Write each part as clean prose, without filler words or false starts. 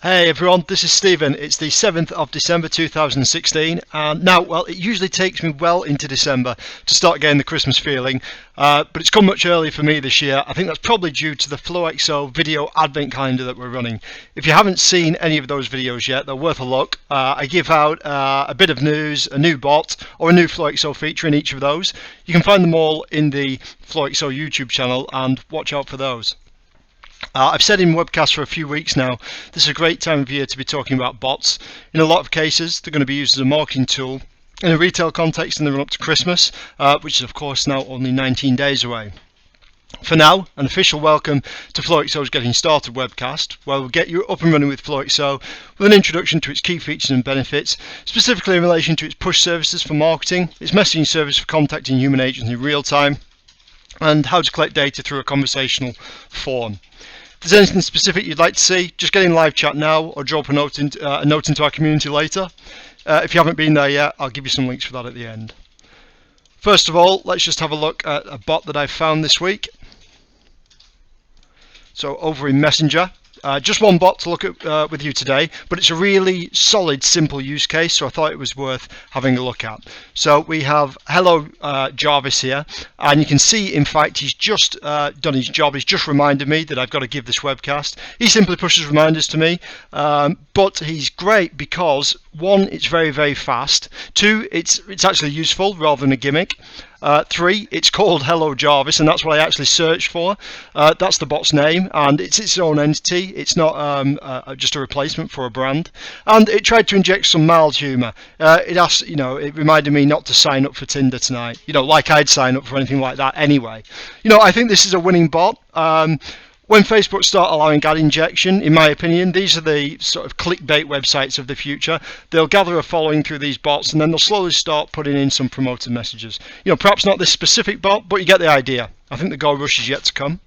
Hey everyone, this is Stephen. It's the 7th of December 2016 and now, well, it usually takes me well into December to start getting the Christmas feeling, but it's come much earlier for me this year. I think that's probably due to the FlowXO video advent calendar that we're running. If you haven't seen any of those videos yet, they're worth a look. I give out a bit of news, a new bot or a new FlowXO feature in each of those. You can find them all in the FlowXO YouTube channel and watch out for those. I've said in webcasts for a few weeks now, this is a great time of year to be talking about bots. In a lot of cases, they're going to be used as a marketing tool in a retail context in the run up to Christmas, which is of course now only 19 days away. For now, an official welcome to FlowXO's Getting Started webcast, where we'll get you up and running with FlowXO with an introduction to its key features and benefits, specifically in relation to its push services for marketing, its messaging service for contacting human agents in real time, and how to collect data through a conversational form. If there's anything specific you'd like to see, just get in live chat now or drop a note into our community later. If you haven't been there yet, I'll give you some links for that at the end. First of all, let's just have a look at a bot that I've found this week. So over in Messenger, just one bot to look at with you today, but it's a really solid, simple use case, so I thought it was worth having a look at. So we have Hello Jarvis here, and you can see, in fact, he's just done his job. He's just reminded me that I've got to give this webcast. He simply pushes reminders to me, but he's great because, one, it's very, very fast. Two, it's actually useful rather than a gimmick. Three, it's called Hello Jarvis, and that's what I actually searched for. That's the bot's name, and it's its own entity. It's not just a replacement for a brand. And it tried to inject some mild humour. It asked, it reminded me not to sign up for Tinder tonight. Like I'd sign up for anything like that anyway. I think this is a winning bot. When Facebook start allowing ad injection, in my opinion, these are the sort of clickbait websites of the future. They'll gather a following through these bots and then they'll slowly start putting in some promoted messages. Perhaps not this specific bot, but you get the idea. I think the gold rush is yet to come.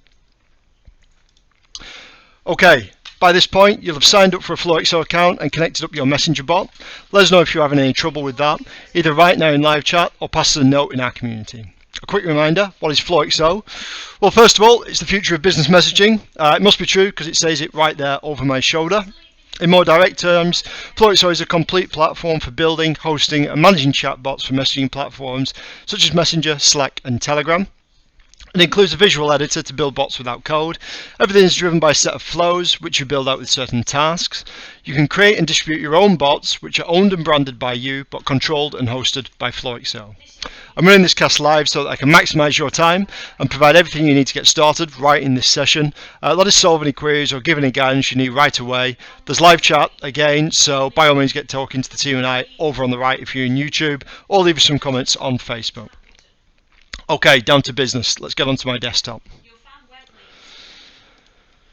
Okay, by this point, you'll have signed up for a FlowXO account and connected up your Messenger bot. Let us know if you're having any trouble with that, either right now in live chat or pass us a note in our community. A quick reminder, what is FlowXO? Well, first of all, it's the future of business messaging. It must be true because it says it right there over my shoulder. In more direct terms, FlowXO is a complete platform for building, hosting and managing chatbots for messaging platforms such as Messenger, Slack and Telegram. It includes a visual editor to build bots without code. Everything is driven by a set of flows which you build out with certain tasks. You can create and distribute your own bots which are owned and branded by you but controlled and hosted by FlowXO. I'm running this cast live so that I can maximize your time and provide everything you need to get started right in this session. Let us solve any queries or give any guidance you need right away. There's live chat again, so by all means get talking to the team and I over on the right if you're in YouTube, or leave us some comments on Facebook. Okay, down to business. Let's get onto my desktop.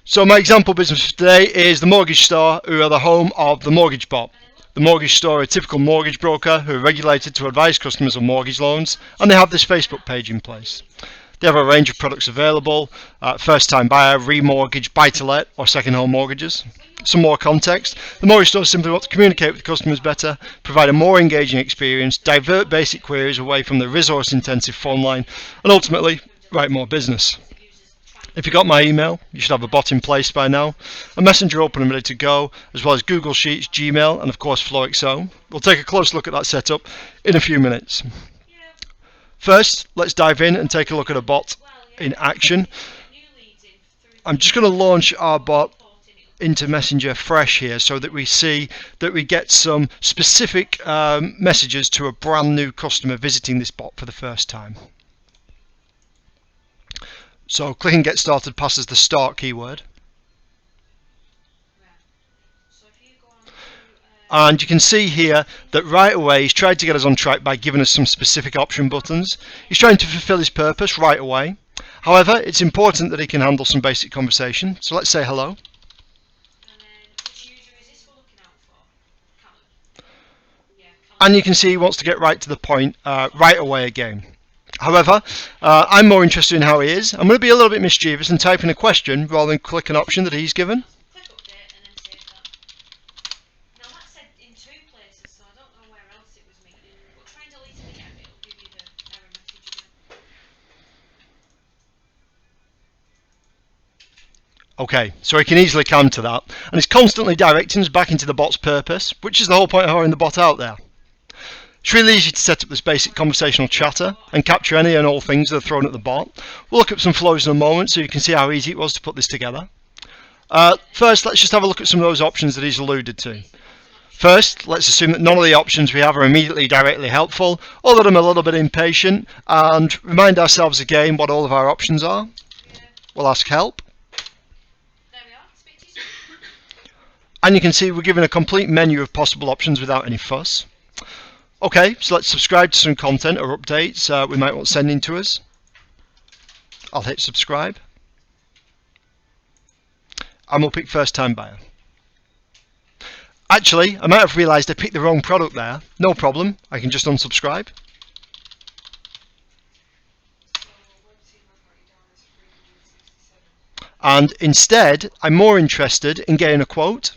So my example business for today is the Mortgage Store, who are the home of the Mortgage Bot. The Mortgage Store are a typical mortgage broker who are regulated to advise customers on mortgage loans, and they have this Facebook page in place. They have a range of products available, first-time buyer, remortgage, buy-to-let or second home mortgages. Some more context, the Mortgage Store simply want to communicate with customers better, provide a more engaging experience, divert basic queries away from the resource-intensive phone line, and ultimately write more business. If you got my email, you should have a bot in place by now, a Messenger open and ready to go, as well as Google Sheets, Gmail, and of course FlowXO. We'll take a close look at that setup in a few minutes. First, let's dive in and take a look at a bot in action. I'm just going to launch our bot into Messenger fresh here so that we see that we get some specific messages to a brand new customer visiting this bot for the first time. So clicking get started passes the start keyword. And you can see here that right away he's tried to get us on track by giving us some specific option buttons. He's trying to fulfill his purpose right away. However, it's important that he can handle some basic conversation. So let's say hello. And you can see he wants to get right to the point right away again. However, I'm more interested in how he is. I'm going to be a little bit mischievous and type in a question rather than click an option that he's given. Okay, so we can easily counter that, and it's constantly directing us back into the bot's purpose, which is the whole point of having the bot out there. It's really easy to set up this basic conversational chatter and capture any and all things that are thrown at the bot. We'll look at some flows in a moment so you can see how easy it was to put this together. First, let's just have a look at some of those options that he's alluded to. First, let's assume that none of the options we have are immediately directly helpful, or that I'm a little bit impatient, and remind ourselves again what all of our options are. We'll ask help. And you can see we're given a complete menu of possible options without any fuss. Okay, so let's subscribe to some content or updates we might want sending to us. I'll hit subscribe. And we'll pick first time buyer. Actually, I might have realised I picked the wrong product there. No problem, I can just unsubscribe. And instead, I'm more interested in getting a quote.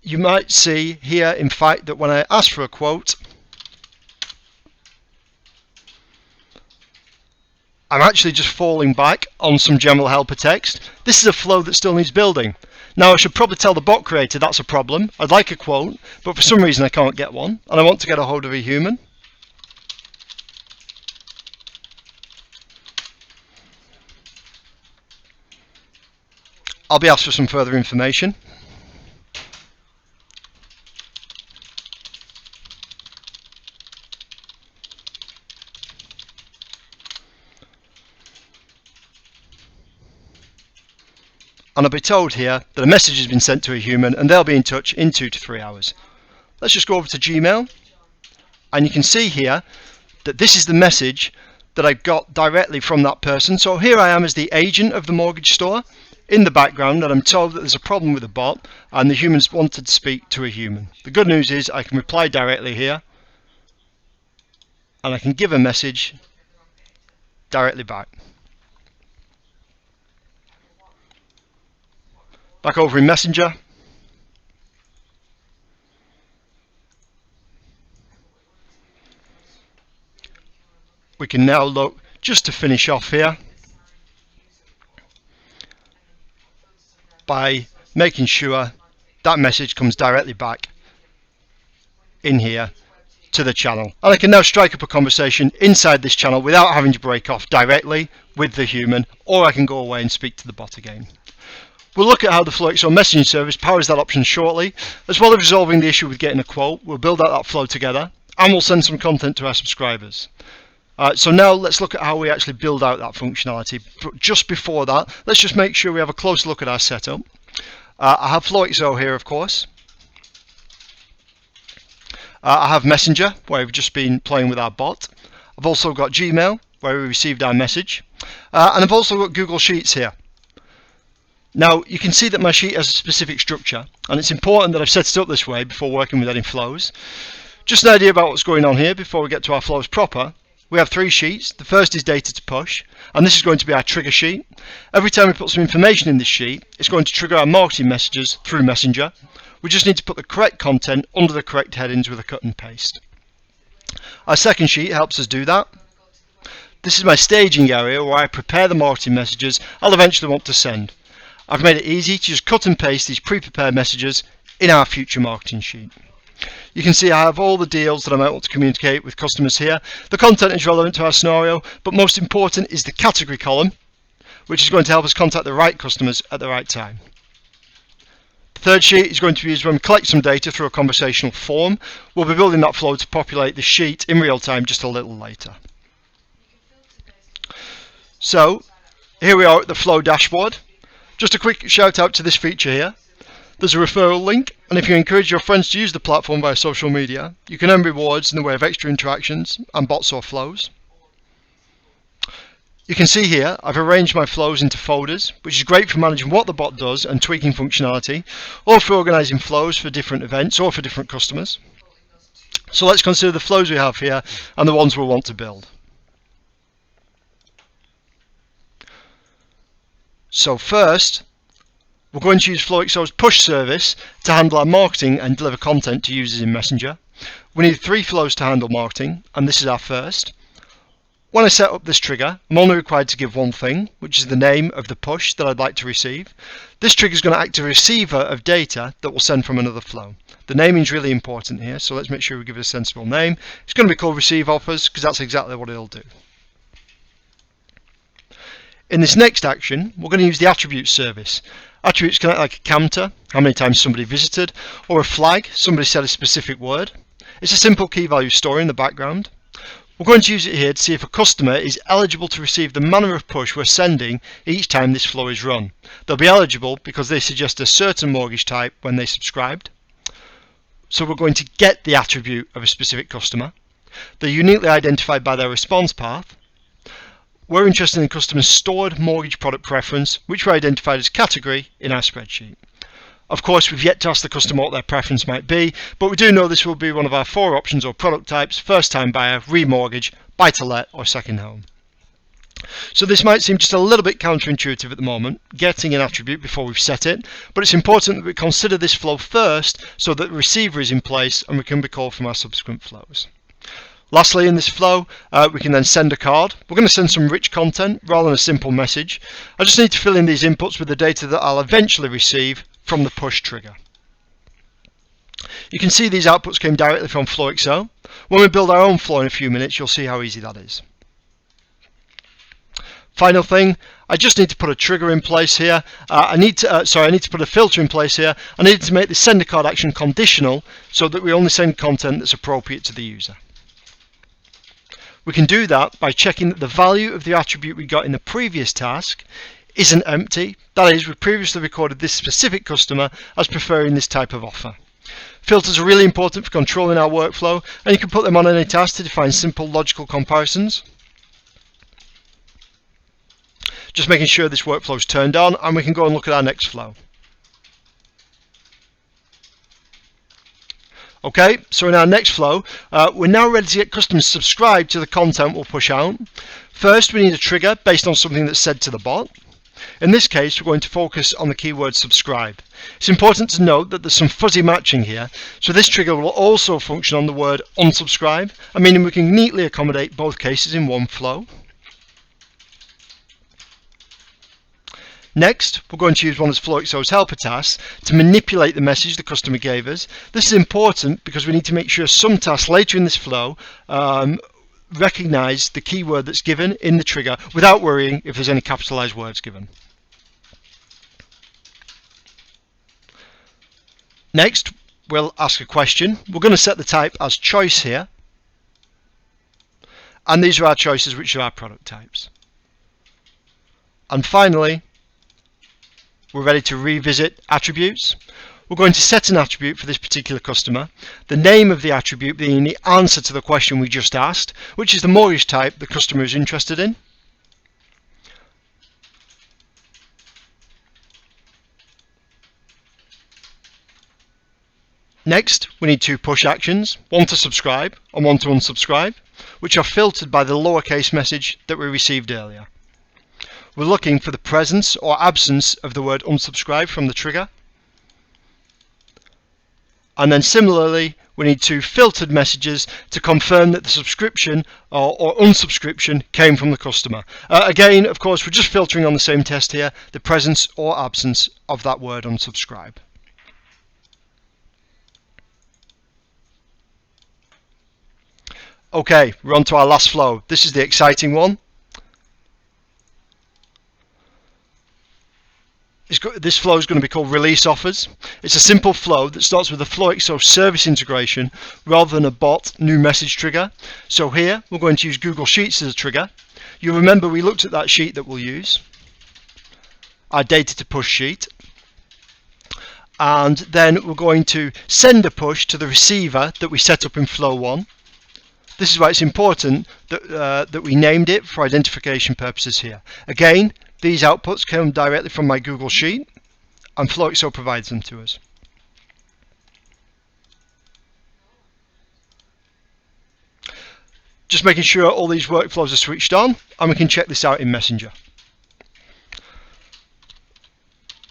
You might see here, in fact, that when I ask for a quote, I'm actually just falling back on some general helper text. This is a flow that still needs building. Now, I should probably tell the bot creator that's a problem. I'd like a quote, but for some reason I can't get one, and I want to get a hold of a human. I'll be asked for some further information. And I'll be told here that a message has been sent to a human and they'll be in touch in 2 to 3 hours. Let's just go over to Gmail, and you can see here that this is the message that I got directly from that person. So here I am as the agent of the mortgage store in the background, and I'm told that there's a problem with the bot and the humans wanted to speak to a human. The good news is I can reply directly here, and I can give a message directly back. Back over in Messenger. We can now look, just to finish off here, by making sure that message comes directly back in here to the channel. And I can now strike up a conversation inside this channel without having to break off directly with the human, or I can go away and speak to the bot again. We'll look at how the FlowXO messaging service powers that option shortly, as well as resolving the issue with getting a quote. We'll build out that flow together, and we'll send some content to our subscribers. So now let's look at how we actually build out that functionality. But just before that, let's just make sure we have a close look at our setup. I have FlowXO here, of course. I have Messenger, where we've just been playing with our bot. I've also got Gmail, where we received our message. And I've also got Google Sheets here. Now, you can see that my sheet has a specific structure, and it's important that I've set it up this way before working with any flows. Just an idea about what's going on here before we get to our flows proper. We have 3 sheets. The first is data to push, and this is going to be our trigger sheet. Every time we put some information in this sheet, it's going to trigger our marketing messages through Messenger. We just need to put the correct content under the correct headings with a cut and paste. Our second sheet helps us do that. This is my staging area where I prepare the marketing messages I'll eventually want to send. I've made it easy to just cut and paste these pre-prepared messages in our future marketing sheet. You can see I have all the deals that I might want to communicate with customers here. The content is relevant to our scenario, but most important is the category column, which is going to help us contact the right customers at the right time. The third sheet is going to be used when we collect some data through a conversational form. We'll be building that flow to populate the sheet in real time just a little later. So here we are at the flow dashboard. Just a quick shout out to this feature here. There's a referral link, and if you encourage your friends to use the platform via social media, you can earn rewards in the way of extra interactions and bots or flows. You can see here I've arranged my flows into folders, which is great for managing what the bot does and tweaking functionality, or for organising flows for different events or for different customers. So let's consider the flows we have here and the ones we'll want to build. So first, we're going to use FlowXO's push service to handle our marketing and deliver content to users in Messenger. We need 3 flows to handle marketing, and this is our first. When I set up this trigger, I'm only required to give one thing, which is the name of the push that I'd like to receive. This trigger is going to act as a receiver of data that will send from another flow. The naming is really important here, so let's make sure we give it a sensible name. It's going to be called receive offers because that's exactly what it'll do. In this next action, we're going to use the attribute service. Attributes can act like a counter, how many times somebody visited, or a flag, somebody said a specific word. It's a simple key value store in the background. We're going to use it here to see if a customer is eligible to receive the manner of push we're sending each time this flow is run. They'll be eligible because they suggest a certain mortgage type when they subscribed. So we're going to get the attribute of a specific customer. They're uniquely identified by their response path. We're interested in customers' stored mortgage product preference, which we identified as category in our spreadsheet. Of course, we've yet to ask the customer what their preference might be, but we do know this will be one of our 4 options or product types: first-time buyer, remortgage, buy-to-let, or second home. So this might seem just a little bit counterintuitive at the moment, getting an attribute before we've set it, but it's important that we consider this flow first so that the receiver is in place and we can be called from our subsequent flows. Lastly, in this flow, we can then send a card. We're going to send some rich content rather than a simple message. I just need to fill in these inputs with the data that I'll eventually receive from the push trigger. You can see these outputs came directly from FlowXO. When we build our own flow in a few minutes, you'll see how easy that is. Final thing, I just need to put a trigger in place here. I need to put a filter in place here. I need to make the send a card action conditional so that we only send content that's appropriate to the user. We can do that by checking that the value of the attribute we got in the previous task isn't empty. That is, we previously recorded this specific customer as preferring this type of offer. Filters are really important for controlling our workflow, and you can put them on any task to define simple logical comparisons. Just making sure this workflow is turned on, and we can go and look at our next flow. Okay, so in our next flow, we're now ready to get customers subscribed to the content we'll push out. First, we need a trigger based on something that's said to the bot. In this case, we're going to focus on the keyword subscribe. It's important to note that there's some fuzzy matching here, so this trigger will also function on the word unsubscribe, meaning we can neatly accommodate both cases in one flow. Next, we're going to use one of FlowXO's helper tasks to manipulate the message the customer gave us. This is important because we need to make sure some tasks later in this flow recognize the keyword that's given in the trigger without worrying if there's any capitalized words given. Next, we'll ask a question. We're going to set the type as choice here. And these are our choices, which are our product types. And finally, we're ready to revisit attributes. We're going to set an attribute for this particular customer, the name of the attribute being the answer to the question we just asked, which is the mortgage type the customer is interested in. Next, we need 2 push actions, one to subscribe and one to unsubscribe, which are filtered by the lowercase message that we received earlier. We're looking for the presence or absence of the word unsubscribe from the trigger. And then similarly, we need 2 filtered messages to confirm that the subscription or unsubscription came from the customer. Again, of course, we're just filtering on the same test here, the presence or absence of that word unsubscribe. Okay, we're on to our last flow. This is the exciting one. This flow is going to be called release offers. It's a simple flow that starts with a FlowXO service integration rather than a bot new message trigger. So here we're going to use Google Sheets as a trigger. You'll remember we looked at that sheet that we'll use, our data to push sheet. And then we're going to send a push to the receiver that we set up in flow 1. This is why it's important that we named it for identification purposes here. Again, these outputs come directly from my Google Sheet, and FlowXO provides them to us. Just making sure all these workflows are switched on, and we can check this out in Messenger.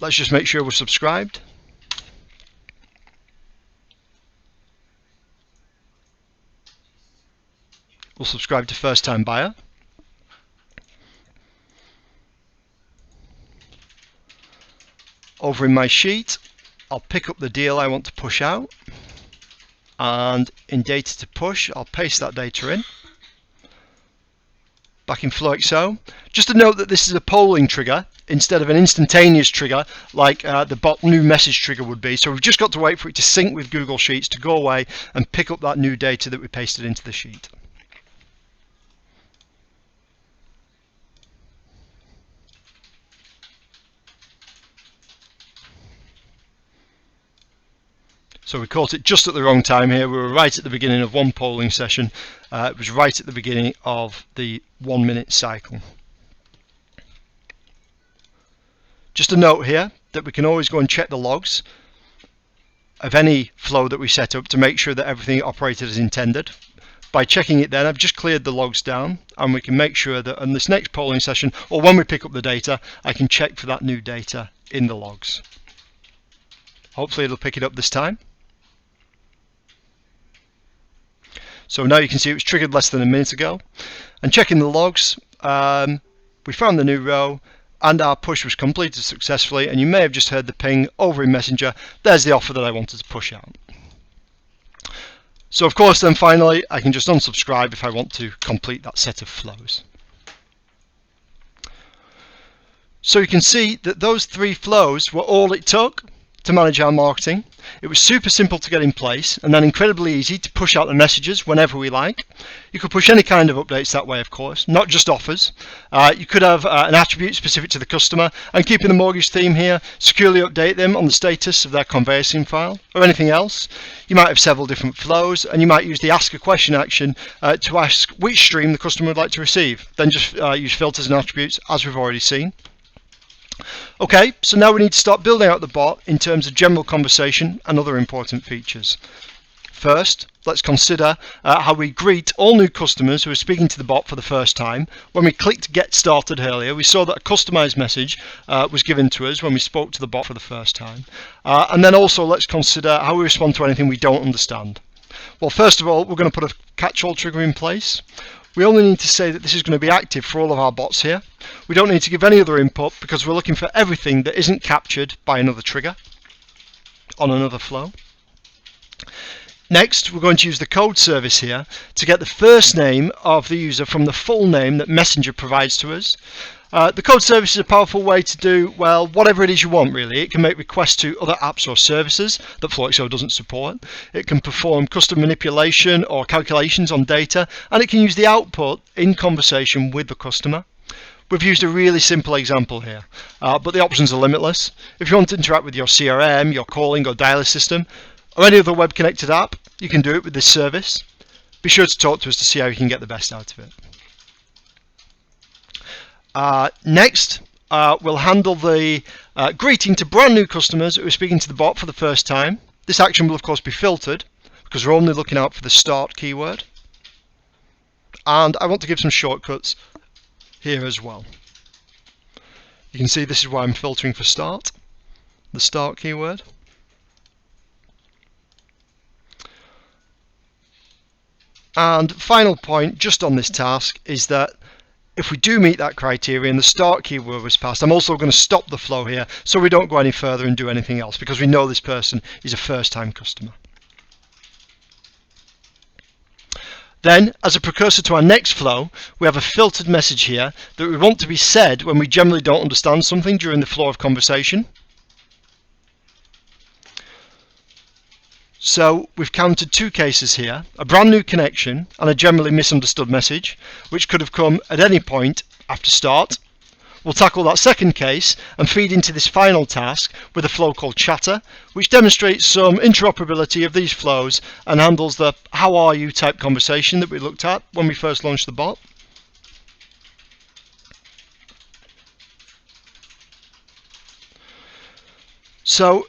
Let's just make sure we're subscribed. We'll subscribe to first time buyer. over in my sheet, I'll pick up the deal I want to push out, and in data to push, I'll paste that data in. Back in FlowXO. Just to note that this is a polling trigger instead of an instantaneous trigger like the bot new message trigger would be. So we've just got to wait for it to sync with Google Sheets to go away and pick up that new data that we pasted into the sheet. So we caught it just at the wrong time here. We were right at the beginning of one polling session. It was right at the beginning of the 1 minute cycle. Just a note here that we can always go and check the logs of any flow that we set up to make sure that everything operated as intended. By checking it then, I've just cleared the logs down, and we can make sure that on this next polling session, or when we pick up the data, I can check for that new data in the logs. Hopefully it'll pick it up this time. So now you can see it was triggered less than a minute ago. And checking the logs, we found the new row and our push was completed successfully, and you may have just heard the ping over in Messenger. There's the offer that I wanted to push out. So of course then finally I can just unsubscribe if I want to complete that set of flows. So you can see that those 3 flows were all it took to manage our marketing. It was super simple to get in place, and then incredibly easy to push out the messages whenever we like. You could push any kind of updates that way, of course, not just offers. You could have an attribute specific to the customer, and keeping the mortgage theme here, securely update them on the status of their conveyancing file or anything else. You might have several different flows, and you might use the ask a question action to ask which stream the customer would like to receive. Then just use filters and attributes, as we've already seen. Okay, so now we need to start building out the bot in terms of general conversation and other important features. First, let's consider how we greet all new customers who are speaking to the bot for the first time. When we clicked Get Started earlier, we saw that a customized message was given to us when we spoke to the bot for the first time. And then also let's consider how we respond to anything we don't understand. Well, first of all, we're going to put a catch-all trigger in place. We only need to say that this is going to be active for all of our bots here. We don't need to give any other input because we're looking for everything that isn't captured by another trigger on another flow. Next, we're going to use the code service here to get the first name of the user from the full name that Messenger provides to us. The code service is a powerful way to do, well, whatever it is you want really. It can make requests to other apps or services that FlowXO doesn't support. It can perform custom manipulation or calculations on data, and it can use the output in conversation with the customer. We've used a really simple example here, but the options are limitless. If you want to interact with your CRM, your calling or dialer system, or any other web-connected app, you can do it with this service. Be sure to talk to us to see how you can get the best out of it. Next, we'll handle the greeting to brand new customers who are speaking to the bot for the first time. This action will of course be filtered because we're only looking out for the start keyword. And I want to give some shortcuts here as well. You can see this is why I'm filtering for start, the start keyword. And final point just on this task is that if we do meet that criteria and the start keyword was passed, I'm also going to stop the flow here so we don't go any further and do anything else because we know this person is a first-time customer. Then, as a precursor to our next flow, we have a filtered message here that we want to be said when we generally don't understand something during the flow of conversation. So we've counted 2 cases here, a brand new connection and a generally misunderstood message, which could have come at any point after start. We'll tackle that second case and feed into this final task with a flow called Chatter, which demonstrates some interoperability of these flows and handles the how are you type conversation that we looked at when we first launched the bot. So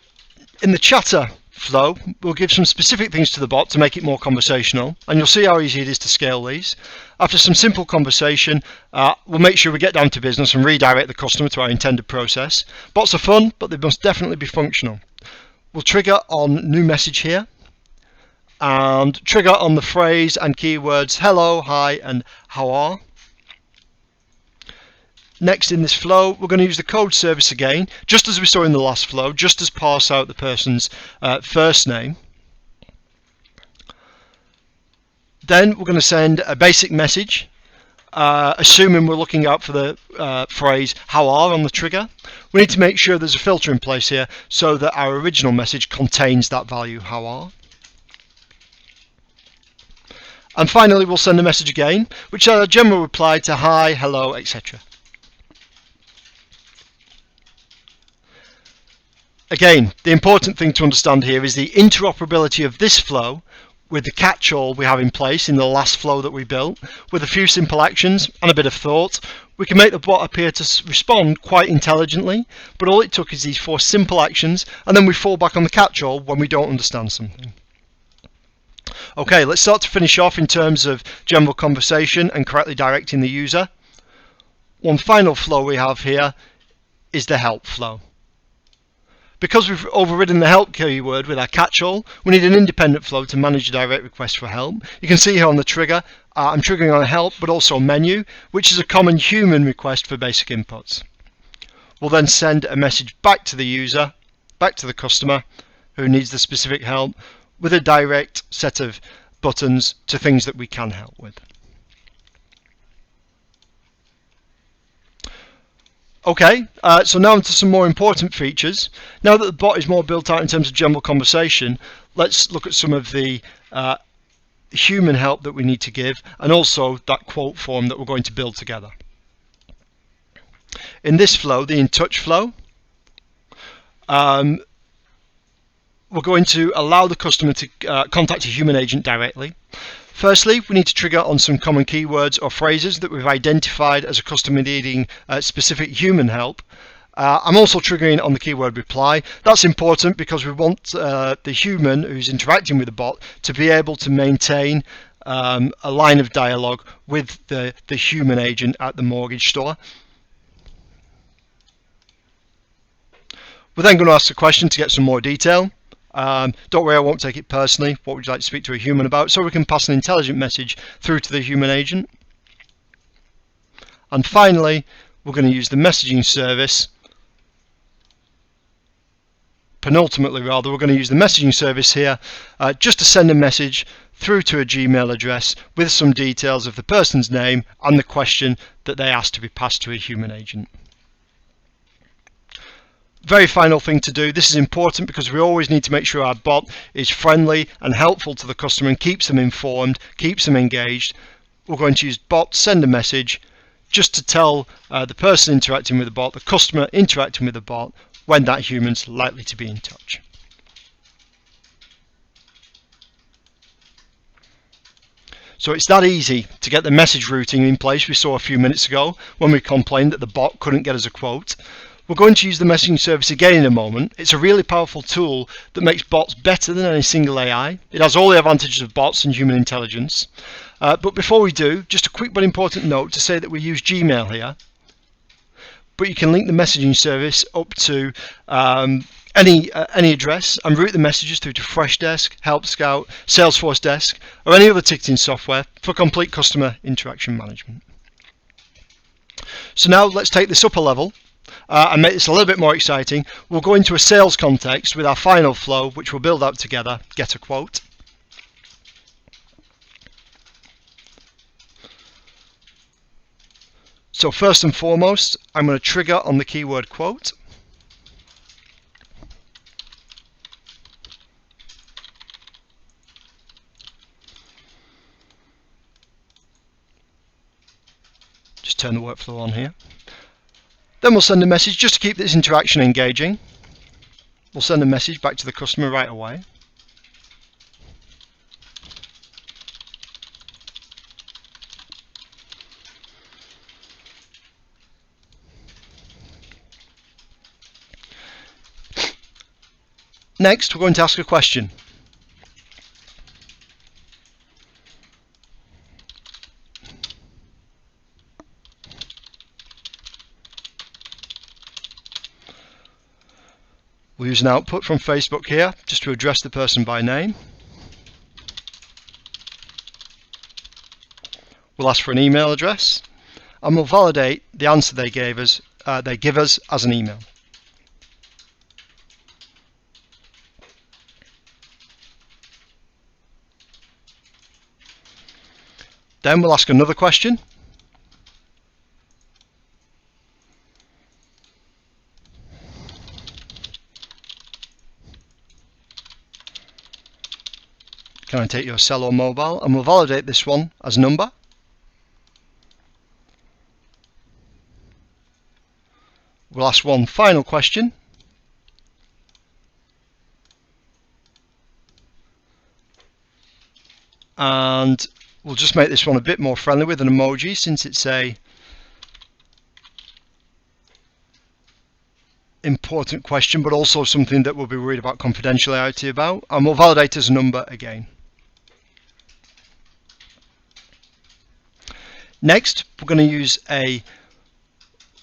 in the Chatter flow, we'll give some specific things to the bot to make it more conversational, and you'll see how easy it is to scale these. After some simple conversation, we'll make sure we get down to business and redirect the customer to our intended process. Bots are fun, but they must definitely be functional. We'll trigger on new message here, and trigger on the phrase and keywords hello, hi, and how are. Next in this flow, we're going to use the code service again, just as we saw in the last flow, just as parse out the person's first name. Then we're going to send a basic message, assuming we're looking out for the phrase how are on the trigger. We need to make sure there's a filter in place here so that our original message contains that value how are. And finally, we'll send a message again, which is a general reply to hi, hello, etc. Again, the important thing to understand here is the interoperability of this flow with the catch-all we have in place in the last flow that we built. With a few simple actions and a bit of thought, we can make the bot appear to respond quite intelligently, but all it took is these 4 simple actions, and then we fall back on the catch-all when we don't understand something. Okay, let's start to finish off in terms of general conversation and correctly directing the user. One final flow we have here is the help flow. Because we've overridden the help keyword with our catch-all, we need an independent flow to manage a direct request for help. You can see here on the trigger, I'm triggering on a help, but also a menu, which is a common human request for basic inputs. We'll then send a message back to the user, back to the customer who needs the specific help, with a direct set of buttons to things that we can help with. Okay, so now onto some more important features. Now that the bot is more built out in terms of general conversation, let's look at some of the human help that we need to give, and also that quote form that we're going to build together. In this flow, the in touch flow, we're going to allow the customer to contact a human agent directly. Firstly, we need to trigger on some common keywords or phrases that we've identified as a customer needing specific human help. I'm also triggering on the keyword reply. That's important because we want the human who's interacting with the bot to be able to maintain a line of dialogue with the human agent at the mortgage store. We're then going to ask the question to get some more detail. Don't worry, I won't take it personally. What would you like to speak to a human about? So we can pass an intelligent message through to the human agent. And finally, we're going to use the messaging service. Penultimately, rather, we're going to use the messaging service here just to send a message through to a Gmail address with some details of the person's name and the question that they asked to be passed to a human agent. Very final thing to do, this is important because we always need to make sure our bot is friendly and helpful to the customer and keeps them informed, keeps them engaged. We're going to use bot send a message just to tell the person interacting with the bot, the customer interacting with the bot, when that human's likely to be in touch. So it's that easy to get the message routing in place we saw a few minutes ago when we complained that the bot couldn't get us a quote. We're going to use the messaging service again in a moment. It's a really powerful tool that makes bots better than any single AI. It has all the advantages of bots and human intelligence. But before we do, just a quick but important note to say that we use Gmail here. But you can link the messaging service up to any address and route the messages through to Freshdesk, Help Scout, Salesforce Desk, or any other ticketing software for complete customer interaction management. So now let's take this up a level and make this a little bit more exciting. We'll go into a sales context with our final flow, which we'll build out together, get a quote. So first and foremost, I'm going to trigger on the keyword quote. Just turn the workflow on here. Then we'll send a message just to keep this interaction engaging. We'll send a message back to the customer right away. Next, we're going to ask a question. We'll use an output from Facebook here just to address the person by name. We'll ask for an email address, and we'll validate the answer they give us as an email. Then we'll ask another question. Can I take your cell or mobile? And we'll validate this one as number. We'll ask one final question. And we'll just make this one a bit more friendly with an emoji, since it's a important question, but also something that we'll be worried about confidentiality about. And we'll validate as a number again. Next, we're going to use a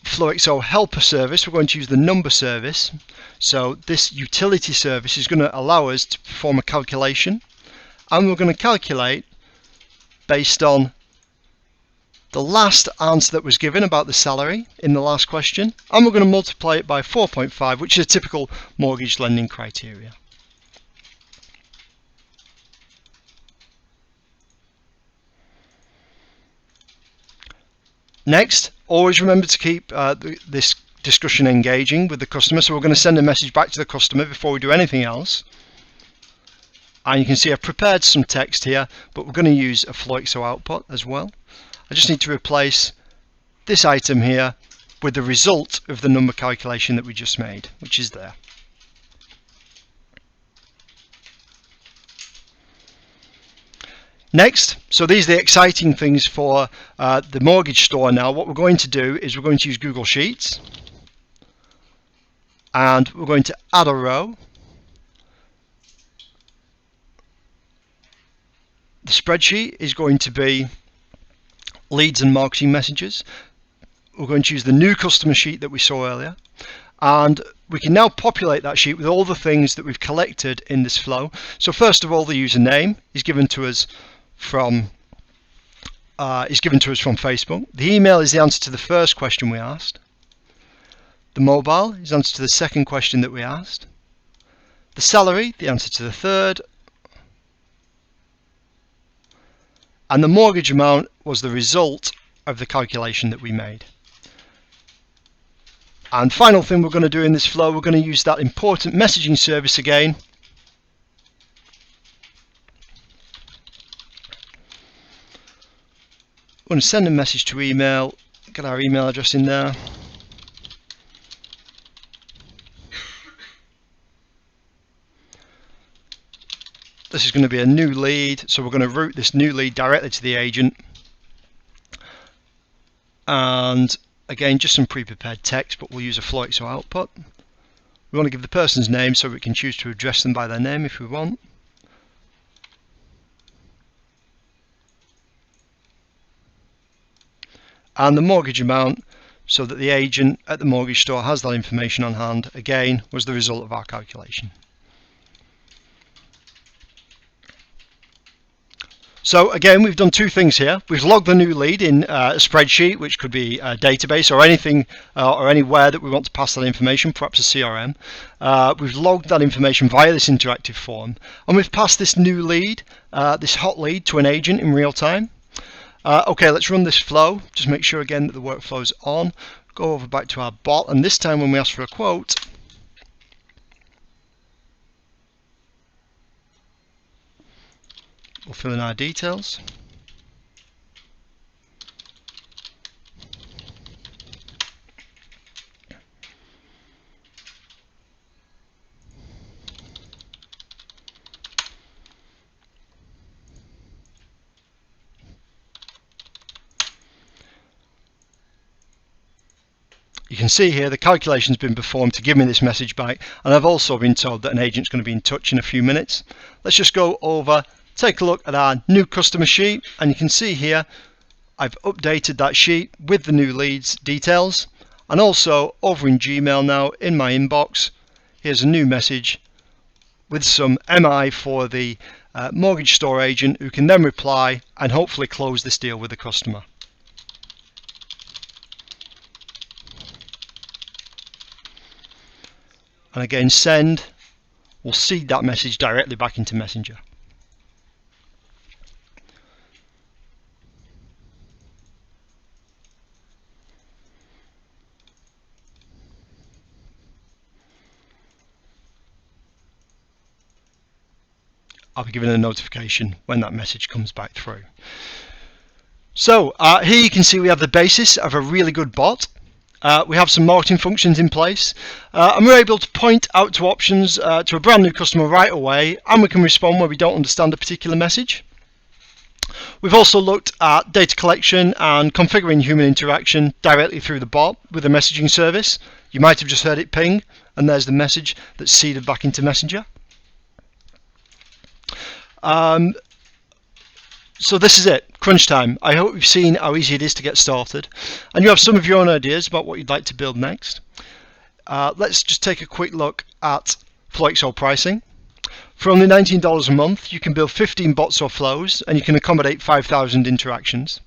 FlowXO helper service. We're going to use the number service. So this utility service is going to allow us to perform a calculation, and we're going to calculate based on the last answer that was given about the salary in the last question, and we're going to multiply it by 4.5, which is a typical mortgage lending criteria. Next, always remember to keep this discussion engaging with the customer. So we're going to send a message back to the customer before we do anything else. And you can see I've prepared some text here, but we're going to use a FlowXO output as well. I just need to replace this item here with the result of the number calculation that we just made, which is there. Next, so these are the exciting things for the mortgage store now. What we're going to do is we're going to use Google Sheets, and we're going to add a row. The spreadsheet is going to be leads and marketing messages. We're going to use the new customer sheet that we saw earlier, and we can now populate that sheet with all the things that we've collected in this flow. So first of all, the username is given to us from Facebook. The email is the answer to the first question we asked. The mobile is the answer to the second question that we asked. The salary, the answer to the third. And the mortgage amount was the result of the calculation that we made. And final thing we're going to do in this flow, we're going to use that important messaging service again. We're going to send a message to email, get our email address in there. This is going to be a new lead, so we're going to route this new lead directly to the agent. And again, just some pre-prepared text, but we'll use a FlowXO output. We want to give the person's name so we can choose to address them by their name if we want. And the mortgage amount, so that the agent at the mortgage store has that information on hand, again, was the result of our calculation. So again, we've done two things here. We've logged the new lead in a spreadsheet, which could be a database or anything or anywhere that we want to pass that information, perhaps a CRM. We've logged that information via this interactive form, and we've passed this new lead, this hot lead, to an agent in real time. Okay, let's run this flow. Just make sure again that the workflow is on. Go over back to our bot, and this time when we ask for a quote, we'll fill in our details. You can see here the calculation's been performed to give me this message back, and I've also been told that an agent's going to be in touch in a few minutes. Let's just go over, take a look at our new customer sheet, and you can see here I've updated that sheet with the new leads details, and also over in Gmail now in my inbox here's a new message with some MI for the mortgage store agent, who can then reply and hopefully close this deal with the customer. and again send will seed that message directly back into Messenger. I'll be given a notification when that message comes back through. So here you can see we have the basis of a really good bot. We have some marketing functions in place, and we're able to point out to options to a brand new customer right away, and we can respond when we don't understand a particular message. We've also looked at data collection and configuring human interaction directly through the bot with a messaging service. You might have just heard it ping, and there's the message that's seeded back into Messenger. So this is it, crunch time. I hope you've seen how easy it is to get started, and you have some of your own ideas about what you'd like to build next. Let's just take a quick look at FlowXO pricing. For only $19 a month, you can build 15 bots or flows, and you can accommodate 5,000 interactions.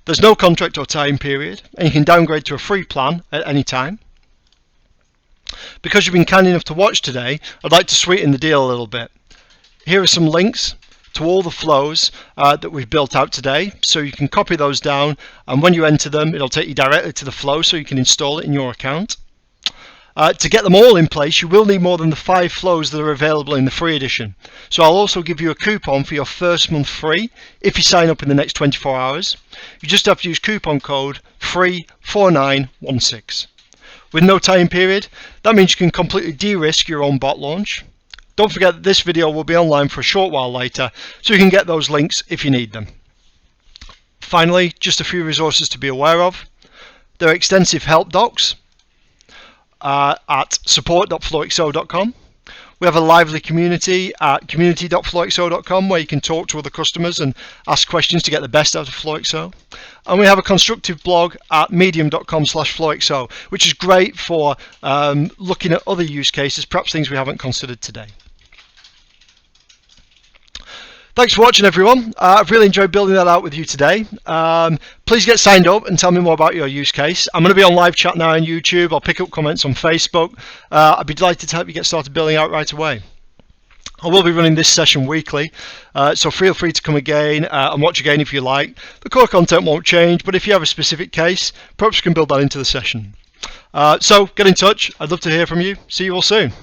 There's no contract or time period, and you can downgrade to a free plan at any time. Because you've been kind enough to watch today, I'd like to sweeten the deal a little bit. Here are some links to all the flows that we've built out today, so you can copy those down, and when you enter them it'll take you directly to the flow so you can install it in your account. To get them all in place, you will need more than the 5 flows that are available in the free edition. So I'll also give you a coupon for your first month free if you sign up in the next 24 hours. You just have to use coupon code FREE4916. With no time period, that means you can completely de-risk your own bot launch. Don't forget that this video will be online for a short while later, so you can get those links if you need them. Finally, just a few resources to be aware of. There are extensive help docs at support.flowxo.com. We have a lively community at community.flowxo.com where you can talk to other customers and ask questions to get the best out of FlowXO. And we have a constructive blog at medium.com/flowxo, which is great for looking at other use cases, perhaps things we haven't considered today. Thanks for watching, everyone. I've really enjoyed building that out with you today. Please get signed up and tell me more about your use case. I'm going to be on live chat now on YouTube. I'll pick up comments on Facebook. I'd be delighted to help you get started building out right away. I will be running this session weekly, so feel free to come again and watch again if you like. The core content won't change, but if you have a specific case, perhaps you can build that into the session. So get in touch. I'd love to hear from you. See you all soon.